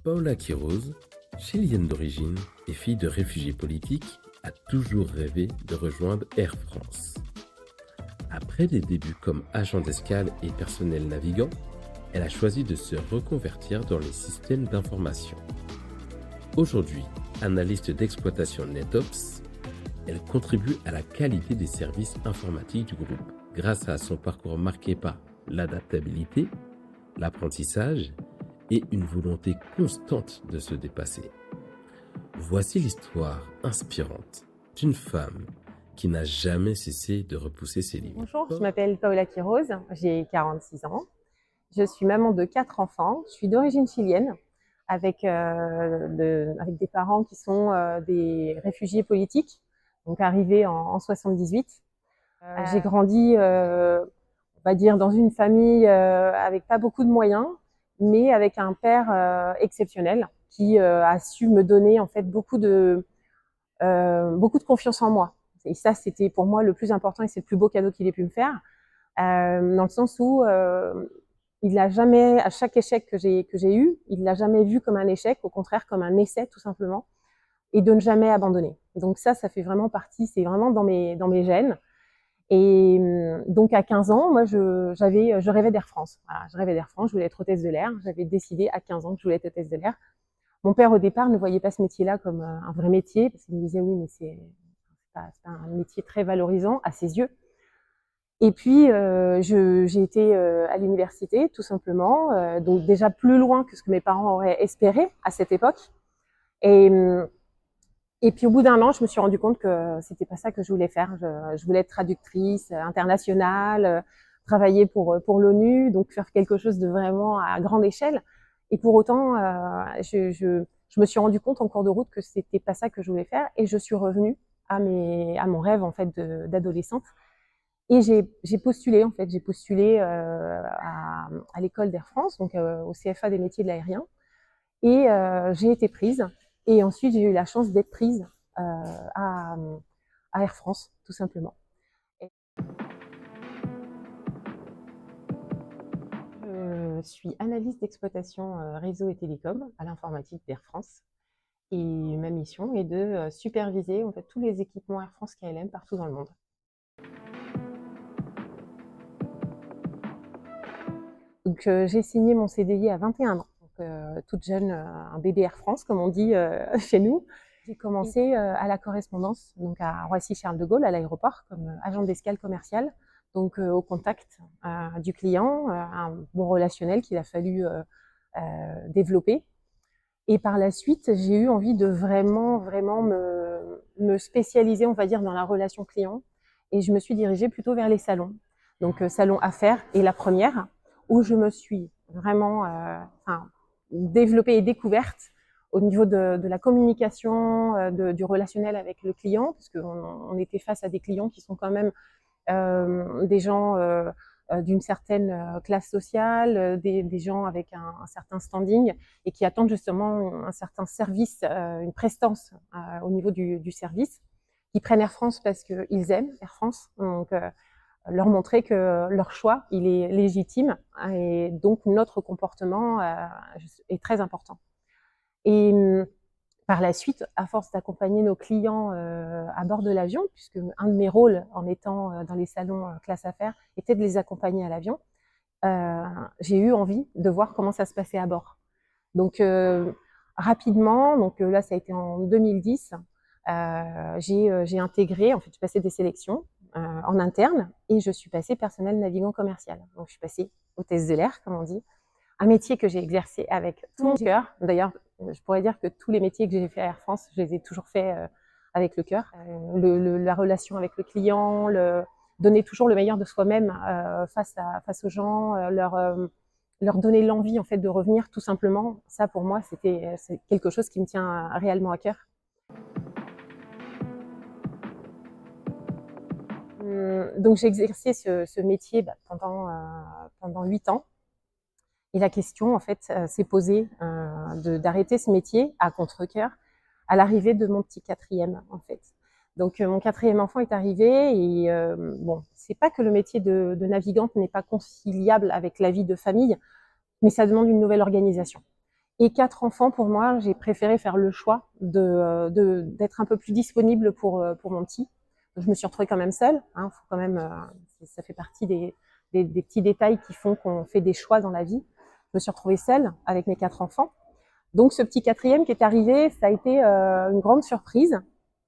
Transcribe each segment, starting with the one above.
Paola Quiroz, chilienne d'origine et fille de réfugiés politiques, a toujours rêvé de rejoindre Air France. Après des débuts comme agent d'escale et personnel navigant, elle a choisi de se reconvertir dans les systèmes d'information. Aujourd'hui, analyste d'exploitation NetOps, elle contribue à la qualité des services informatiques du groupe grâce à son parcours marqué par l'adaptabilité, l'apprentissage et une volonté constante de se dépasser. Voici l'histoire inspirante d'une femme qui n'a jamais cessé de repousser ses limites. Bonjour, je m'appelle Paola Quiroz, j'ai 46 ans. Je suis maman de 4 enfants. Je suis d'origine chilienne avec des parents qui sont des réfugiés politiques, donc arrivés en 78. J'ai grandi, on va dire, dans une famille avec pas beaucoup de moyens, mais avec un père exceptionnel qui a su me donner en fait beaucoup de confiance en moi. Et ça, c'était pour moi le plus important et c'est le plus beau cadeau qu'il ait pu me faire, dans le sens où il n'a jamais, à chaque échec que j'ai eu, il l'a jamais vu comme un échec, au contraire comme un essai tout simplement, et de ne jamais abandonner. Donc ça fait vraiment partie, c'est vraiment dans mes gènes. Et donc à 15 ans, moi je rêvais d'Air France. Voilà, je rêvais d'Air France, je voulais être hôtesse de l'air. J'avais décidé à 15 ans que je voulais être hôtesse de l'air. Mon père au départ ne voyait pas ce métier-là comme un vrai métier, parce qu'il me disait oui mais c'est pas un métier très valorisant à ses yeux. Et puis j'ai été à l'université tout simplement, donc déjà plus loin que ce que mes parents auraient espéré à cette époque. Et puis au bout d'un an, je me suis rendu compte que c'était pas ça que je voulais faire. Je voulais être traductrice internationale, travailler pour l'ONU, donc faire quelque chose de vraiment à grande échelle. Et pour autant, je me suis rendu compte en cours de route que c'était pas ça que je voulais faire, et je suis revenue à mon rêve en fait d'adolescente. Et j'ai postulé en fait, à l'école d'Air France, donc au CFA des métiers de l'aérien, et j'ai été prise. Et ensuite j'ai eu la chance d'être prise à, à Air France, tout simplement. Je suis analyste d'exploitation réseau et télécom à l'informatique d'Air France. Et ma mission est de superviser en fait tous les équipements Air France KLM partout dans le monde. Donc j'ai signé mon CDI à 21 ans, donc toute jeune, un bébé Air France comme on dit chez nous. J'ai commencé à la correspondance, donc à Roissy-Charles de Gaulle, à l'aéroport, comme agent d'escale commerciale, donc au contact du client, un bon relationnel qu'il a fallu développer. Et par la suite, j'ai eu envie de vraiment me spécialiser, on va dire, dans la relation client. Et je me suis dirigée plutôt vers les salons. Donc, salon affaires est la première, où je me suis vraiment développée et découverte au niveau de la communication, du relationnel avec le client, parce qu'on était face à des clients qui sont quand même des gens d'une certaine classe sociale, des gens avec un certain standing et qui attendent justement un certain service, une prestance au niveau du service, qui prennent Air France parce qu'ils aiment Air France. Donc, leur montrer que leur choix, il est légitime, et donc notre comportement est très important. Et par la suite, à force d'accompagner nos clients à bord de l'avion, puisque un de mes rôles en étant dans les salons classe affaires était de les accompagner à l'avion, j'ai eu envie de voir comment ça se passait à bord. Donc rapidement, donc là ça a été en 2010, j'ai intégré, en fait, j'ai passé des sélections en interne et je suis passée personnel navigant commercial. Donc je suis passée hôtesse de l'air, comme on dit, un métier que j'ai exercé avec tout mon cœur. D'ailleurs, je pourrais dire que tous les métiers que j'ai fait à Air France, je les ai toujours faits avec le cœur. La relation avec le client, donner toujours le meilleur de soi-même face aux gens, leur donner l'envie en fait de revenir tout simplement. Ça pour moi, c'est quelque chose qui me tient réellement à cœur. Donc j'ai exercé ce métier pendant 8 ans. Et la question, en fait, s'est posée d'arrêter ce métier à contre-cœur à l'arrivée de mon petit quatrième, en fait. Donc, mon quatrième enfant est arrivé et bon, c'est pas que le métier de navigante n'est pas conciliable avec la vie de famille, mais ça demande une nouvelle organisation. Et 4 enfants, pour moi, j'ai préféré faire le choix d'être un peu plus disponible pour mon petit. Je me suis retrouvée quand même seule. Hein, faut quand même, ça fait partie des petits détails qui font qu'on fait des choix dans la vie. Je me suis retrouvée seule avec mes 4 enfants. Donc ce petit quatrième qui est arrivé, ça a été une grande surprise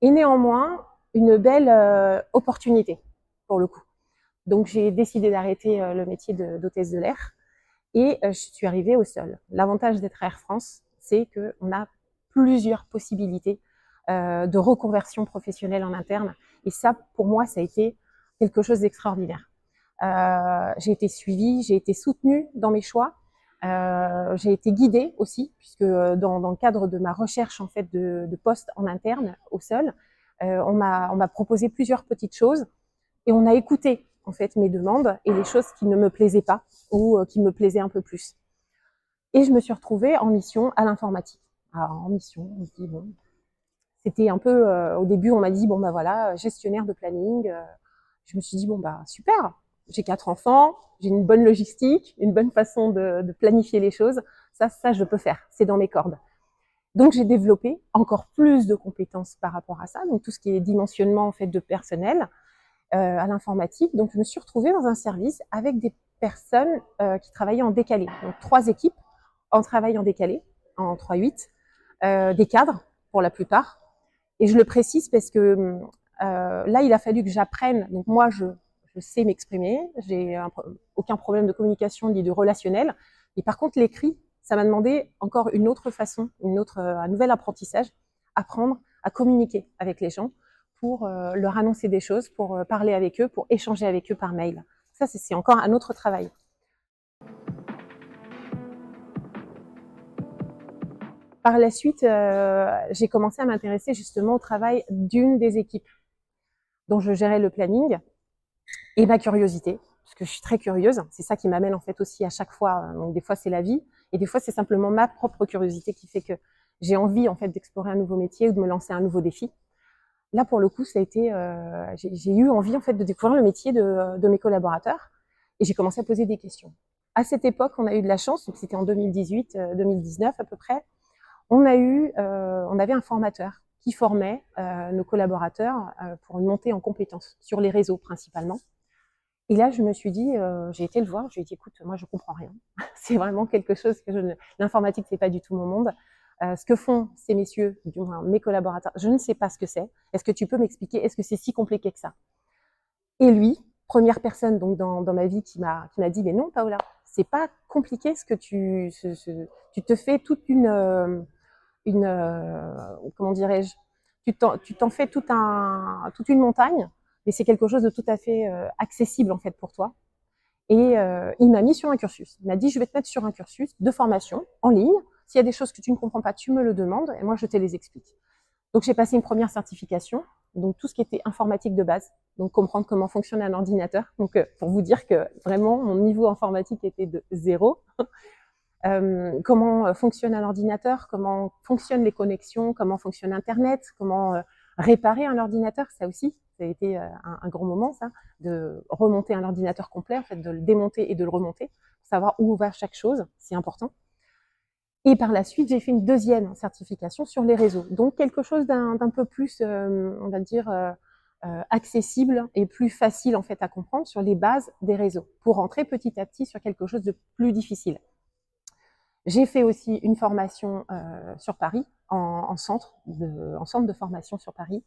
et néanmoins une belle opportunité pour le coup. Donc j'ai décidé d'arrêter le métier d'hôtesse de l'air et je suis arrivée au sol. L'avantage d'être à Air France, c'est qu'on a plusieurs possibilités de reconversion professionnelle en interne. Et ça, pour moi, ça a été quelque chose d'extraordinaire. J'ai été suivie, j'ai été soutenue dans mes choix. J'ai été guidée aussi, puisque dans le cadre de ma recherche en fait de poste en interne au sol, on m'a proposé plusieurs petites choses et on a écouté en fait mes demandes et les choses qui ne me plaisaient pas ou qui me plaisaient un peu plus. Et je me suis retrouvée en mission à l'informatique. Alors en mission, on se dit bon, c'était un peu au début on m'a dit bon bah voilà gestionnaire de planning. Je me suis dit bon bah super, j'ai 4 enfants, j'ai une bonne logistique, une bonne façon de planifier les choses. Ça je peux faire, c'est dans mes cordes. Donc j'ai développé encore plus de compétences par rapport à ça, donc tout ce qui est dimensionnement en fait de personnel à l'informatique. Donc je me suis retrouvée dans un service avec des personnes qui travaillaient en décalé. Donc 3 équipes en travail en décalé, en 3-8, des cadres pour la plupart. Et je le précise parce que là, il a fallu que j'apprenne. Donc moi, je sais m'exprimer, j'ai aucun problème de communication ni de relationnel. Et par contre, l'écrit, ça m'a demandé encore une autre façon, un nouvel apprentissage, apprendre à communiquer avec les gens pour leur annoncer des choses, pour parler avec eux, pour échanger avec eux par mail. Ça, c'est encore un autre travail. Par la suite, j'ai commencé à m'intéresser justement au travail d'une des équipes dont je gérais le planning et ma curiosité, parce que je suis très curieuse. C'est ça qui m'amène en fait aussi à chaque fois. Donc des fois c'est la vie et des fois c'est simplement ma propre curiosité qui fait que j'ai envie en fait d'explorer un nouveau métier ou de me lancer un nouveau défi. Là pour le coup, ça a été, j'ai eu envie en fait de découvrir le métier de mes collaborateurs et j'ai commencé à poser des questions. À cette époque, on a eu de la chance, donc c'était en 2018, 2019 à peu près. On avait un formateur qui formait nos collaborateurs pour une montée en compétences sur les réseaux principalement. Et là, je me suis dit, j'ai été le voir, je lui ai dit, écoute, moi, je comprends rien. C'est vraiment quelque chose que l'informatique, c'est pas du tout mon monde. Ce que font ces messieurs, du moins mes collaborateurs, je ne sais pas ce que c'est. Est-ce que tu peux m'expliquer? Est-ce que c'est si compliqué que ça? Et lui, première personne donc dans ma vie qui m'a dit, mais non, Paola, c'est pas compliqué ce que tu te fais toute comment dirais-je, tu t'en fais toute une montagne, mais c'est quelque chose de tout à fait accessible en fait pour toi. Et il m'a mis sur un cursus. Il m'a dit, je vais te mettre sur un cursus de formation en ligne. S'il y a des choses que tu ne comprends pas, tu me le demandes et moi je te les explique. Donc j'ai passé une première certification, donc tout ce qui était informatique de base, donc comprendre comment fonctionne un ordinateur. Donc pour vous dire que vraiment mon niveau informatique était de 0. Comment fonctionne un ordinateur, comment fonctionnent les connexions, comment fonctionne Internet, comment réparer un ordinateur, ça aussi, ça a été un gros moment, ça, de remonter un ordinateur complet, en fait, de le démonter et de le remonter, savoir où va chaque chose, c'est important. Et par la suite, j'ai fait une deuxième certification sur les réseaux, donc quelque chose d'un peu plus, on va dire, accessible et plus facile en fait à comprendre sur les bases des réseaux, pour rentrer petit à petit sur quelque chose de plus difficile. J'ai fait aussi une formation sur Paris, en centre de formation sur Paris.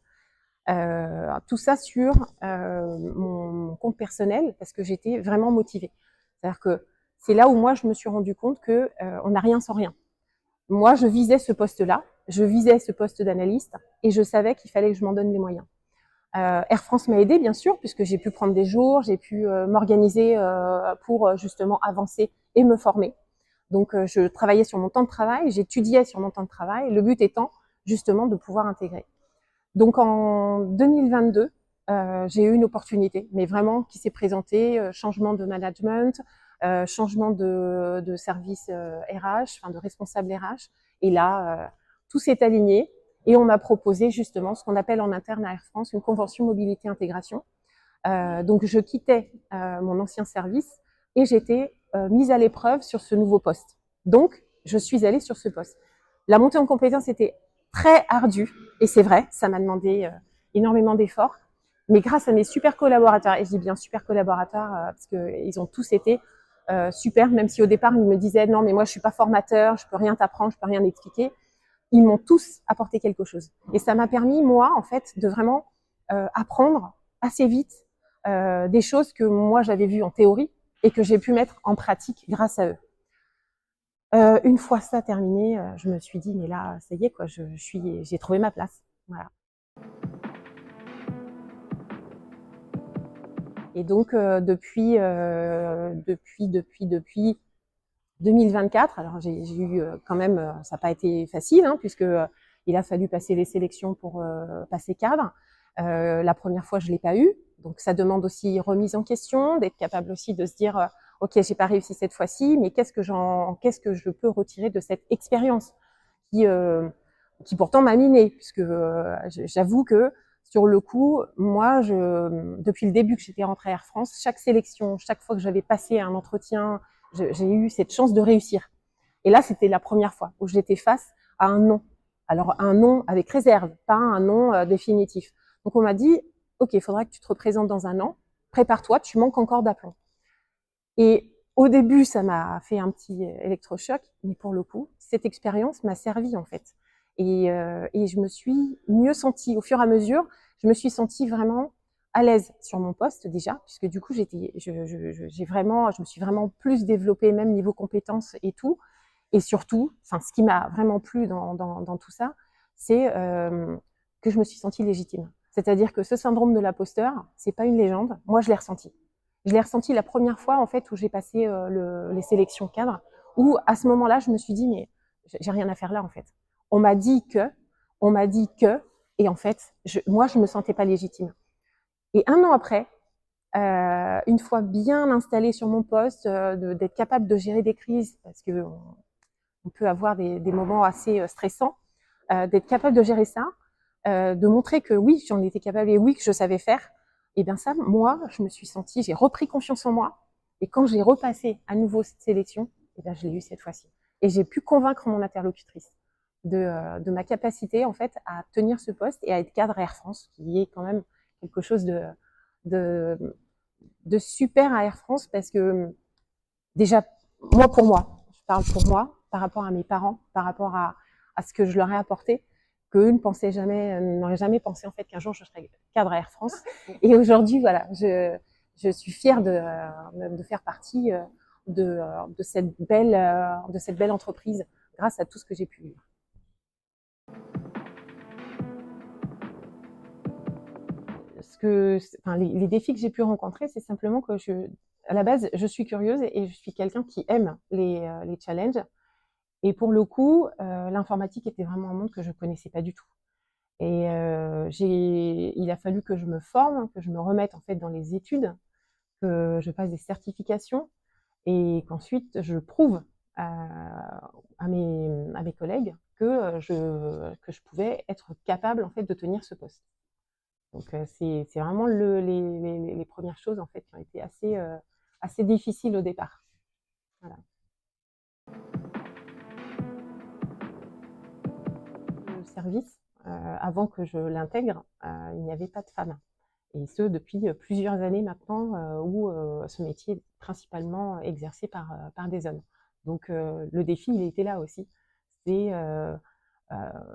Tout ça sur mon compte personnel, parce que j'étais vraiment motivée. C'est-à-dire que c'est là où moi, je me suis rendu compte que on n'a rien sans rien. Moi, je visais ce poste-là, je visais ce poste d'analyste, et je savais qu'il fallait que je m'en donne les moyens. Air France m'a aidée, bien sûr, puisque j'ai pu prendre des jours, j'ai pu m'organiser pour justement avancer et me former. Donc, je travaillais sur mon temps de travail, j'étudiais sur mon temps de travail, le but étant justement de pouvoir intégrer. Donc, en 2022, j'ai eu une opportunité, mais vraiment qui s'est présentée, changement de management, changement de service RH, enfin de responsable RH. Et là, tout s'est aligné et on m'a proposé justement ce qu'on appelle en interne à Air France une convention mobilité intégration. Donc, je quittais mon ancien service et j'étais mise à l'épreuve sur ce nouveau poste. Donc, je suis allée sur ce poste. La montée en compétence était très ardue, et c'est vrai, ça m'a demandé énormément d'efforts, mais grâce à mes super collaborateurs, et je dis bien super collaborateurs parce qu'ils ont tous été super, même si au départ ils me disaient non mais moi je suis pas formateur, je peux rien t'apprendre, je peux rien expliquer, ils m'ont tous apporté quelque chose. Et ça m'a permis moi en fait de vraiment apprendre assez vite des choses que moi j'avais vues en théorie et que j'ai pu mettre en pratique grâce à eux. Une fois ça terminé, je me suis dit mais là ça y est quoi, j'ai trouvé ma place. Voilà. Et donc depuis 2024, alors j'ai eu quand même, ça n'a pas été facile hein, puisque il a fallu passer les sélections pour passer cadre. La première fois je l'ai pas eu, donc ça demande aussi remise en question, d'être capable aussi de se dire ok j'ai pas réussi cette fois-ci, mais qu'est-ce que je peux retirer de cette expérience qui qui pourtant m'a minée, puisque j'avoue que sur le coup, moi, depuis le début que j'étais rentrée à Air France, chaque sélection, chaque fois que j'avais passé un entretien, j'ai eu cette chance de réussir. Et là, c'était la première fois où j'étais face à un non. Alors, un non avec réserve, pas un non définitif. Donc, on m'a dit, OK, il faudra que tu te représentes dans un an. Prépare-toi, tu manques encore d'aplomb. Et au début, ça m'a fait un petit électrochoc, mais pour le coup, cette expérience m'a servi en fait. Et je me suis mieux sentie au fur et à mesure. Je me suis sentie vraiment à l'aise sur mon poste déjà, puisque du coup, je me suis vraiment plus développée, même niveau compétences et tout. Et surtout, enfin, ce qui m'a vraiment plu dans tout ça, c'est que je me suis sentie légitime. C'est-à-dire que ce syndrome de l'imposteur, c'est pas une légende. Moi, je l'ai ressenti. Je l'ai ressenti la première fois en fait où j'ai passé les sélections cadres, où à ce moment-là, je me suis dit mais j'ai rien à faire là en fait. On m'a dit que, on m'a dit que, et en fait, moi, je me sentais pas légitime. Et un an après, une fois bien installée sur mon poste, d'être capable de gérer des crises, parce que on peut avoir des moments assez stressants, d'être capable de gérer ça, de montrer que oui, j'en étais capable et oui, que je savais faire, et bien ça, moi, je me suis sentie, j'ai repris confiance en moi. Et quand j'ai repassé à nouveau cette sélection, et bien, je l'ai eu cette fois-ci. Et j'ai pu convaincre mon interlocutrice de ma capacité, en fait, à tenir ce poste et à être cadre à Air France, qui est quand même quelque chose de, de super à Air France parce que déjà, pour moi, je parle pour moi, par rapport à mes parents, par rapport à ce que je leur ai apporté, qu'eux n'auraient jamais pensé en fait qu'un jour je serais cadre à Air France. Et aujourd'hui, voilà, je suis fière de faire partie de cette belle entreprise grâce à tout ce que j'ai pu vivre. Enfin, les défis que j'ai pu rencontrer, c'est simplement que à la base, je suis curieuse et je suis quelqu'un qui aime les challenges. Et pour le coup, l'informatique était vraiment un monde que je connaissais pas du tout. Et il a fallu que je me forme, que je me remette en fait dans les études, que je passe des certifications et qu'ensuite je prouve à mes collègues que je pouvais être capable en fait de tenir ce poste. Donc c'est vraiment les premières choses en fait qui ont été assez difficiles au départ. Voilà. Le service, avant que je l'intègre, il n'y avait pas de femmes. Et ce, depuis plusieurs années maintenant, où ce métier est principalement exercé par des hommes. Donc le défi, il était là aussi. C'est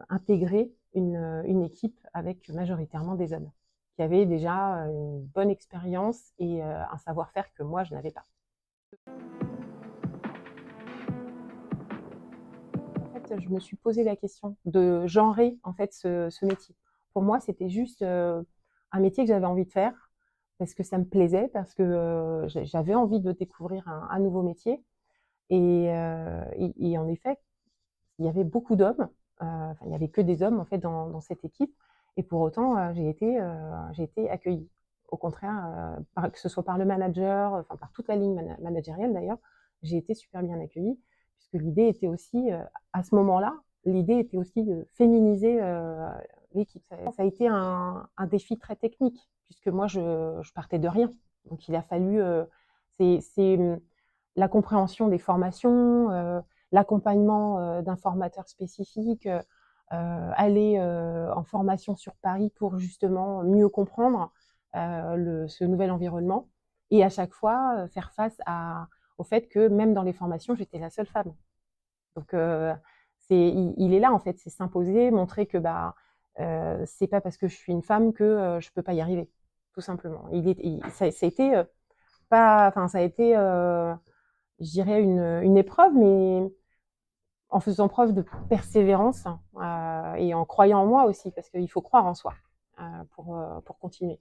intégrer une équipe avec majoritairement des hommes, qui avaient déjà une bonne expérience et un savoir-faire que moi, je n'avais pas. En fait, je me suis posé la question de genrer en fait ce métier. Pour moi, c'était juste un métier que j'avais envie de faire parce que ça me plaisait, parce que j'avais envie de découvrir un nouveau métier. Et en effet, il y avait beaucoup d'hommes. Enfin, il n'y avait que des hommes en fait dans cette équipe. Et pour autant, j'ai été accueillie. Au contraire, que ce soit par le manager, enfin par toute la ligne managériale d'ailleurs, j'ai été super bien accueillie, puisque l'idée était aussi, à ce moment-là, l'idée était aussi de féminiser l'équipe. Ça a été un défi très technique, puisque moi, je partais de rien. Donc il a fallu, c'est la compréhension des formations, l'accompagnement d'un formateur spécifique, aller en formation sur Paris pour justement mieux comprendre ce nouvel environnement. Et à chaque fois, faire face au fait que même dans les formations, j'étais la seule femme. Donc, il est là, en fait, c'est s'imposer, montrer que c'est pas parce que je suis une femme que je peux pas y arriver, tout simplement. Ça a été ça a été, je dirais, une épreuve, mais en faisant preuve de persévérance et en croyant en moi aussi, parce qu'il faut croire en soi pour continuer.